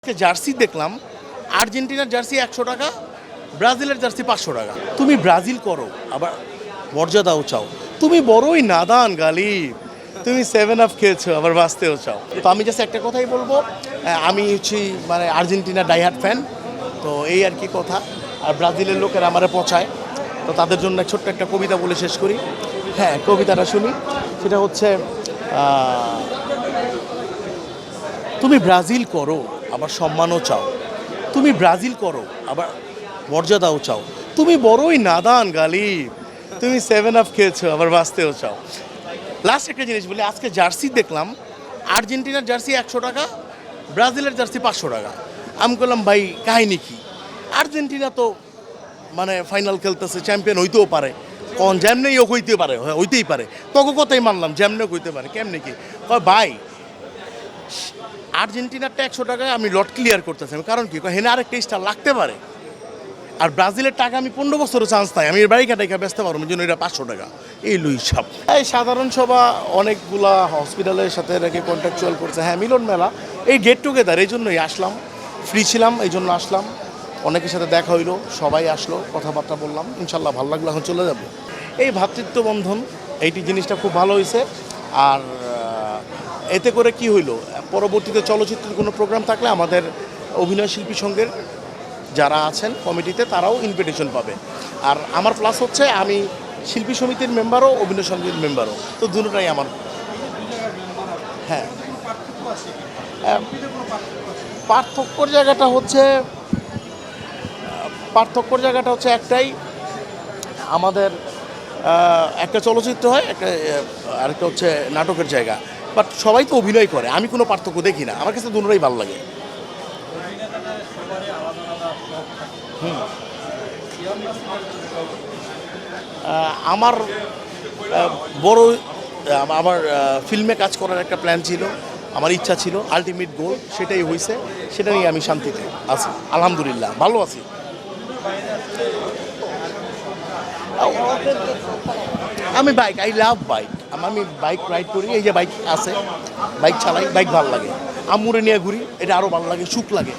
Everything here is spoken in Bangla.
জার্সি দেখলাম, আর্জেন্টিনার জার্সি 100 টাকা, ব্রাজিলের জার্সি 500 টাকা। তুমি ব্রাজিল করো, আবার মর্যাদাও চাও। তুমি বড়ই নাদান গালিব, তুমি 7 আপ খেয়েছো, আবার বাঁচতেও চাও। তো আমি জাস্ট একটা কথাই বলবো, আমি হচ্ছি মানে আর্জেন্টিনার ডাইহার্ট ফ্যান। তো এই আর কি কথা। আর ব্রাজিলের লোকেরা আমারে পচায়, তো তাদের জন্য ছোট্ট একটা কবিতা বলে শেষ করি। হ্যাঁ, কবিতাটা শুনি। সেটা হচ্ছে তুমি ব্রাজিল করো, আবার সম্মানও চাও। তুমি ব্রাজিল করো, আবার মর্যাদাও চাও। তুমি বড়ই নাদান গালিব, তুমি 7 আপ খেয়েছো, আবার বাঁচতেও চাও। লাস্ট একটা জিনিস বলি, আজকে জার্সি দেখলাম, আর্জেন্টিনার জার্সি 100 টাকা, ব্রাজিলের জার্সি 500 টাকা। আমি বললাম ভাই কাহিনি কি? আর্জেন্টিনা তো মানে ফাইনাল খেলতেছে, চ্যাম্পিয়ন হইতেও পারে। কোন যেমনেই ও হইতে পারে, হইতেই পারে। তখন কথাই মানলাম, যেমনে হইতে পারে, কেমনে কি? ভাই আর্জেন্টিনারটা 100 টাকায় আমি লট ক্লিয়ার করতেছি। কারণ কি, হেনে আরেকটা স্টার লাগতে পারে। আর ব্রাজিলের টাকা আমি 15 বছরও চান্স পাই, আমি এর বাড়ি কাটাইকা ব্যস্ত পারবো, এই জন্য এটা 500 টাকা। এই লুই সাপ। এই সাধারণ সভা অনেকগুলা হসপিটালের সাথে রেখে কন্ট্রাকচুয়াল করছে। হ্যাঁ, মিলন মেলা, এই গেট টুগেদার, এই জন্যই আসলাম। ফ্রি ছিলাম, এই জন্য আসলাম। অনেকের সাথে দেখা হইলো, সবাই আসলো, কথাবার্তা বললাম। ইনশাল্লাহ ভালো লাগলো, এখন চলে যাব। এই ভ্রাতৃত্ব বন্ধন, এইটি জিনিসটা খুব ভালো হয়েছে। আর এতে করে কি হইলো, পরবর্তীতে চলচ্চিত্রের কোনো প্রোগ্রাম থাকলে আমাদের অভিনয় শিল্পী সংঘের যারা আছেন কমিটিতে তারাও ইনভিটেশন পাবে। আর আমার প্লাস হচ্ছে আমি শিল্পী সমিতির মেম্বারও, অভিনয় সমিতির মেম্বারও, তো দুটোটাই আমার। হ্যাঁ, পার্থক্যর জায়গাটা হচ্ছে একটাই, আমাদের একটা চলচ্চিত্র হয়, আরেকটা হচ্ছে নাটকের জায়গা। বাট সবাই তো অভিনয় করে, আমি কোনো পার্থক্য দেখি না। আমার কাছে দুটোটাই ভালো লাগে। আমার বড় আমার ফিল্মে কাজ করার একটা প্ল্যান ছিল, আমার ইচ্ছা ছিল, আলটিমেট গোল সেটাই হয়েছে। সেটা নিয়ে আমি শান্তিতে আছি, আলহামদুলিল্লাহ ভালো আছি। আমি বাইক, আই লাভ বাইক। আমি বাইক রাইড করি, এই যে বাইক আছে, বাইক চালাই, বাইক ভালো লাগে। আম্মুরে নিয়ে ঘুরি, এটা আরও ভালো লাগে, সুখ লাগে।